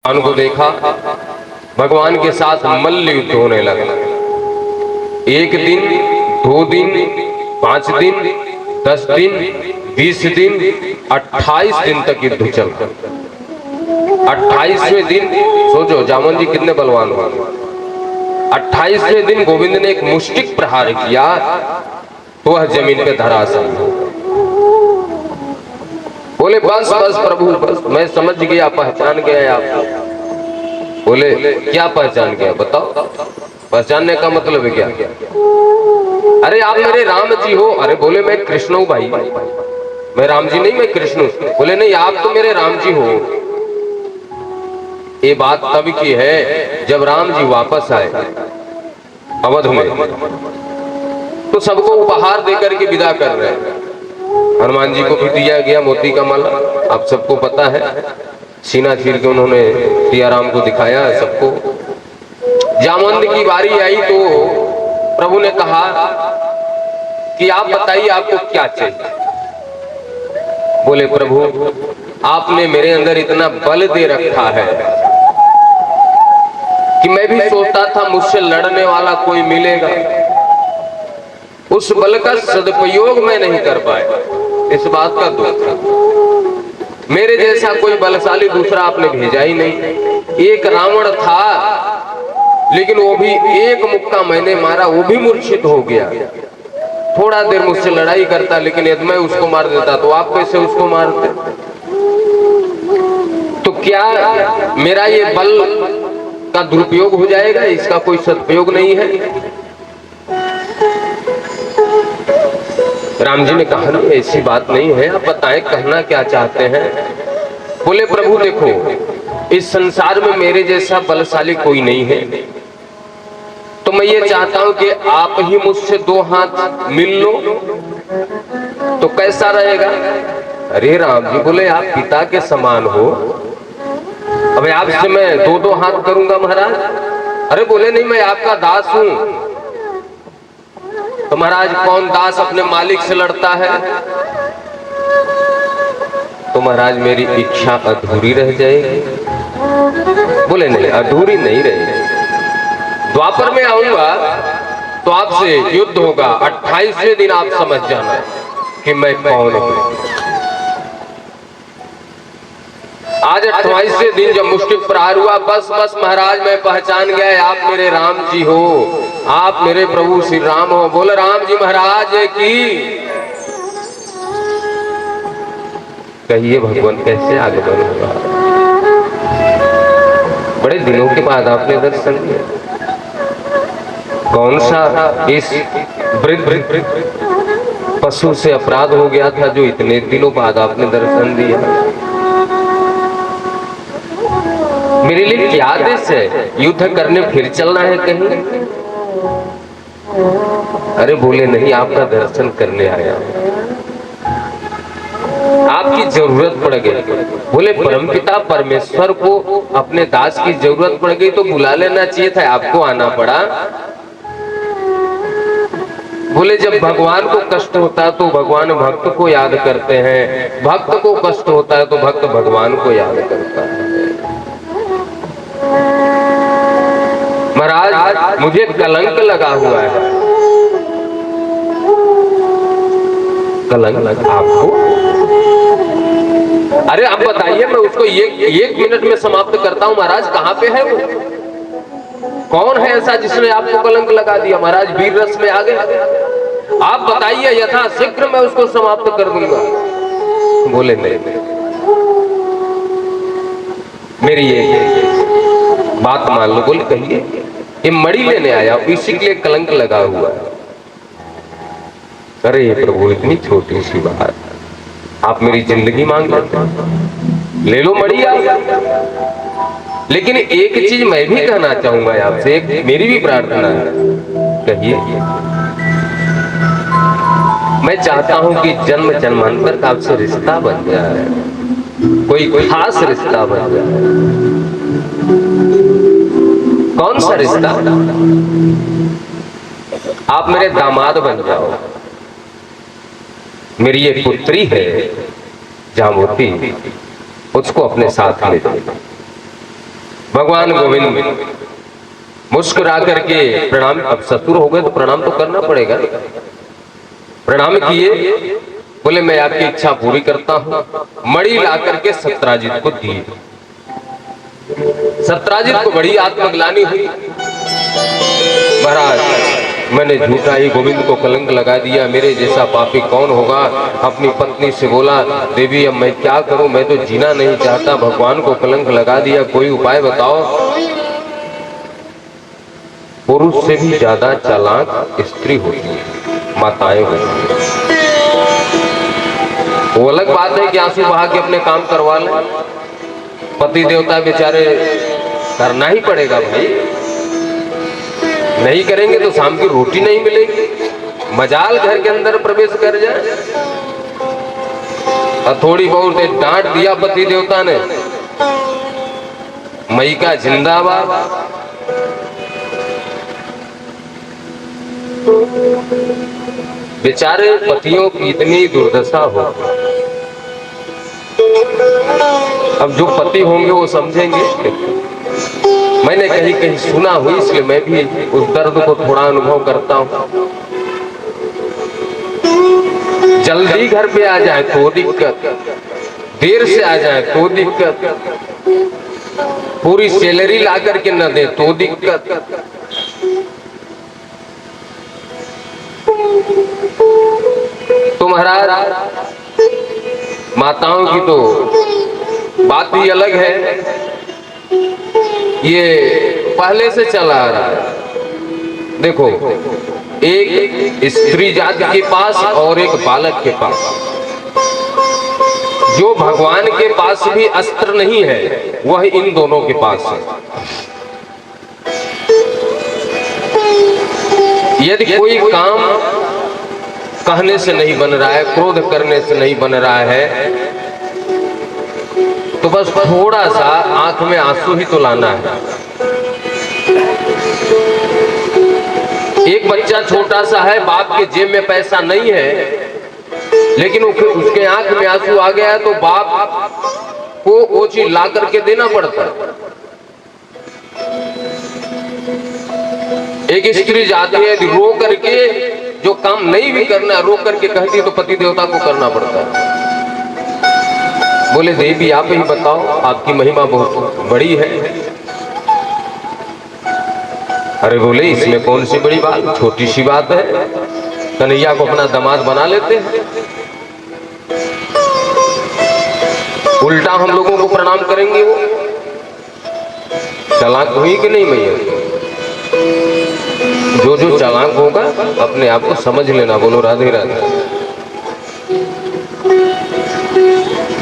भगवान को देखा, भगवान के साथ मल्ल युद्ध होने लगा। 1 दिन, 2 दिन, 5 दिन, 10 दिन, 20 दिन, 28 दिन तक युद्ध चला। 28वें दिन सोचो जामोन जी कितने बलवान हुए। 28वें दिन गोविंद ने एक मुष्टिक प्रहार किया तो वह जमीन पे धराशायी हो गया। बोले बस बस प्रभु बस, मैं समझ गया, पहचान गया आप। बोले क्या पहचान गया बताओ, पहचानने का मतलब है क्या? अरे आप मेरे राम जी हो। अरे बोले मैं कृष्ण हूं भाई, मैं राम जी नहीं, मैं कृष्ण हूं। बोले नहीं आप तो मेरे राम जी हो। ये बात तब की है जब राम जी वापस आए अवध में, तो सबको उपहार देकर के विदा कर रहे हैं। हनुमान जी को भी दिया गया मोती का माला, आप सबको पता है। सीना चीर के उन्होंने सिया राम को दिखाया है सबको। जामवंत की बारी आई तो प्रभु ने कहा कि आप बताइए आपको क्या चाहिए। बोले प्रभु आपने मेरे अंदर इतना बल दे रखा है कि मैं भी सोचता था मुझसे लड़ने वाला कोई मिलेगा, उस बल का सदुपयोग मैं नहीं कर पाया, इस बात का दुख था। मेरे जैसा कोई बलशाली दूसरा आपने भेजा ही नहीं। एक रावण था लेकिन वो भी एक मुक्का मैंने मारा, वो भी मूर्छित हो गया। थोड़ा देर मुझसे लड़ाई करता, लेकिन यदि मैं उसको मार देता तो आप कैसे उसको मारते? तो क्या मेरा ये बल का दुरुपयोग हो जाएगा? इसका कोई सदुपयोग नहीं है। राम जी ने कहा ना ऐसी बात नहीं है, आप बताएं कहना क्या चाहते हैं। बोले प्रभु देखो इस संसार में मेरे जैसा बलशाली कोई नहीं है, तो मैं ये चाहता हूं कि आप ही मुझसे 2 हाथ मिल लो तो कैसा रहेगा? अरे राम जी बोले आप पिता के समान हो, अब आपसे मैं 2-2 हाथ करूंगा महाराज? अरे बोले नहीं मैं आपका दास हूं। तो महाराज कौन दास अपने मालिक से लड़ता है? तो महाराज मेरी इच्छा अधूरी रह जाएगी। बोले नहीं अधूरी नहीं रहेगी, द्वापर में आऊंगा तो आपसे युद्ध होगा। 28वें दिन आप समझ जाना कि मैं कौन हूं। आज 28वें दिन जब मुष्टिक प्रहार हुआ, बस बस महाराज मैं पहचान गया आप मेरे राम जी हो, आप मेरे प्रभु श्री राम हो। बोले राम जी महाराज की। कहिए भगवान कैसे आगमन हुआ? बड़े दिनों के बाद आपने दर्शन दिया। कौन सा इस वृद्ध पशु से अपराध हो गया था जो इतने दिनों बाद आपने दर्शन दिया? मेरे लिए क्या आदेश है? युद्ध करने फिर चलना है कहीं? अरे बोले नहीं आपका दर्शन करने आया, आपकी जरूरत पड़ गई। बोले परमपिता परमेश्वर को अपने दास की जरूरत पड़ गई तो बुला लेना चाहिए था, आपको आना पड़ा। बोले जब भगवान को कष्ट होता है तो भगवान भक्त को याद करते हैं, भक्त को कष्ट होता है तो भक्त भगवान को याद करता है। महाराज मुझे कलंक लगा हुआ है। कलंक आपको? अरे आप बताइए मैं उसको एक मिनट में समाप्त करता हूं। महाराज कहां पे है वो? कौन है ऐसा जिसने आपको कलंक लगा दिया? महाराज वीर रस में आ गए, आप बताइए यथा शीघ्र मैं उसको समाप्त कर दूंगा। बोले नहीं मेरी ये बात मान लो। बोले कहिए। ये मणि लेने आया, इसी के लिए कलंक लगा हुआ है। अरे प्रभु इतनी छोटी सी बात, आप मेरी जिंदगी मांग लेते हैं, ले लो मणि आप। लेकिन एक चीज मैं भी कहना चाहूंगा आपसे, एक मेरी भी प्रार्थना है। कहिए। मैं चाहता हूं कि जन्म जन्मांतर का आपसे रिश्ता बन जाए, कोई खास रिश्ता बन जाए। कौन सा रिश्ता? आप मेरे दामाद बन जाओ। मेरी एक पुत्री है जामवती, उसको अपने साथ ले जाओ। भगवान गोविंद मुस्कुरा करके प्रणाम, अब ससुर हो गए तो प्रणाम तो करना पड़ेगा। प्रणाम किए, बोले मैं आपकी इच्छा पूरी करता हूं। मणि ला करके सत्राजित को दिए। सत्राजित को बड़ी आत्मग्लानि हुई, महाराज मैंने झूठा ही गोविंद को कलंक लगा दिया, मेरे जैसा पापी कौन होगा। अपनी पत्नी से बोला, देवी अब मैं क्या करूं, मैं तो जीना नहीं चाहता, भगवान को कलंक लगा दिया, कोई उपाय बताओ। पुरुष से भी ज्यादा चालाक स्त्री होती है, माताएं होती हैं। वो अलग बात है कि आंसू बहा के अपने काम करवा लें, पति देवता बेचारे करना ही पड़ेगा भाई, नहीं करेंगे तो शाम की रोटी नहीं मिलेगी। मजाल घर के अंदर प्रवेश कर जाए और थोड़ी बहुत डांट दिया पति देवता ने, मई का जिंदाबाद। बेचारे पतियों की इतनी दुर्दशा हो। अब जो पति होंगे वो समझेंगे। मैंने कहीं कहीं सुना हुई, इसलिए मैं भी उस दर्द को थोड़ा अनुभव करता हूं। जल्दी घर पे आ जाए तो दिक्कत, देर से आ जाए तो दिक्कत, पूरी सैलरी ला करके न दे तो दिक्कत। तो महाराज माताओं की तो बात ही अलग है, ये पहले से चला आ रहा है। देखो, एक स्त्री जाति के पास और एक बालक के पास, जो भगवान के पास भी अस्त्र नहीं है वह इन दोनों के पास है। यदि कोई काम कहने से नहीं बन रहा है, क्रोध करने से नहीं बन रहा है, तो बस थोड़ा सा आंख में आंसू ही तो लाना है। एक बच्चा छोटा सा है, बाप के जेब में पैसा नहीं है, लेकिन उसके आंख में आंसू आ गया है तो बाप को वो चीज ला करके देना पड़ता है। एक स्त्री जाती है, रो करके जो काम नहीं भी करना, रो करके कहती है तो पति देवता को करना पड़ता है। बोले देवी आप ही बताओ, आपकी महिमा बहुत बड़ी है। अरे बोले इसमें कौन सी बड़ी बात, छोटी सी बात है, कन्हैया को अपना दामाद बना लेते हैं, उल्टा हम लोगों को प्रणाम करेंगे। वो चालाक हुई कि नहीं मैया? जो जो चालाक होगा अपने आप को समझ लेना। बोलो राधे राधे।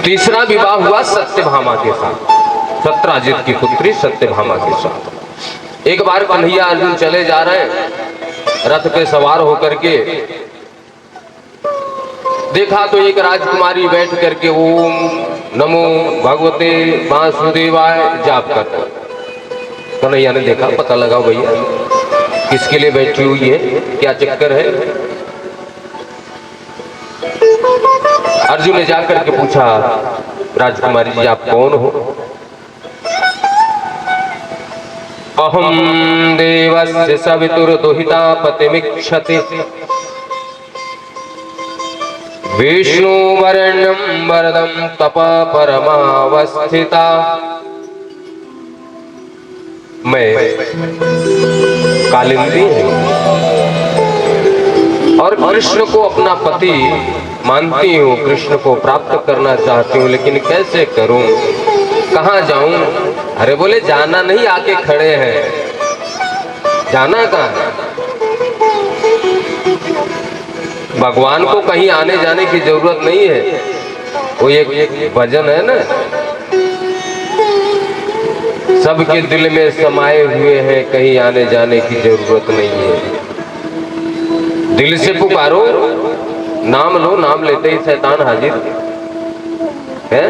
तीसरा विवाह हुआ सत्यभामा के साथ, सत्राजित की पुत्री सत्यभामा के साथ। एक बार कन्हैया अर्जुन चले जा रहे हैं, रथ पे सवार होकर के देखा तो एक राजकुमारी बैठ करके ओम नमो भगवते वासुदेवाय जाप करता। कन्हैया ने देखा, पता लगा भैया किसके लिए बैठी हुई है, क्या चक्कर है। अर्जुन ने जाकर के पूछा, राजकुमारी जी आप कौन हो? अहम देवस्य सवितुर्दुहिता पतिमिच्छति विष्णु वर्णम वरदम तप परमावस्थिता। मैं कालिंदी हूं और कृष्ण को अपना पति मानती हूँ, कृष्ण को प्राप्त करना चाहती हूँ, लेकिन कैसे करूं, कहाँ जाऊं? अरे बोले जाना नहीं, आके खड़े हैं, जाना कहाँ है? भगवान को कहीं आने जाने की जरूरत नहीं है। वो एक भजन है ना, सबके दिल में समाये हुए हैं, कहीं आने जाने की जरूरत नहीं है। दिल से पुकारो, नाम लो, नाम लेते ही शैतान हाजिर है।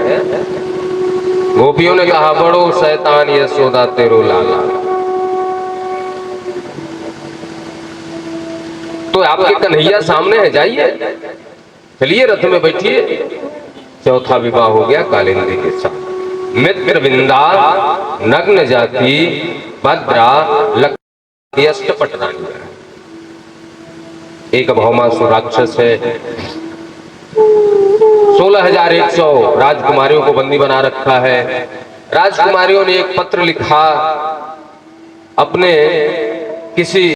गोपियों ने कहा बड़ो शैतान यशोदा तेरो लाला। तो आपके कन्हैया सामने है, जाइए, चलिए रथ में बैठिए। चौथा विवाह हो गया कालिंदी के साथ। मित्र विंदा नग्न जाति भद्रा लक्ष्य पटरानी। एक भौमासुर राक्षस है, 16,100 राजकुमारियों को बंदी बना रखा है। राजकुमारियों ने एक पत्र लिखा अपने किसी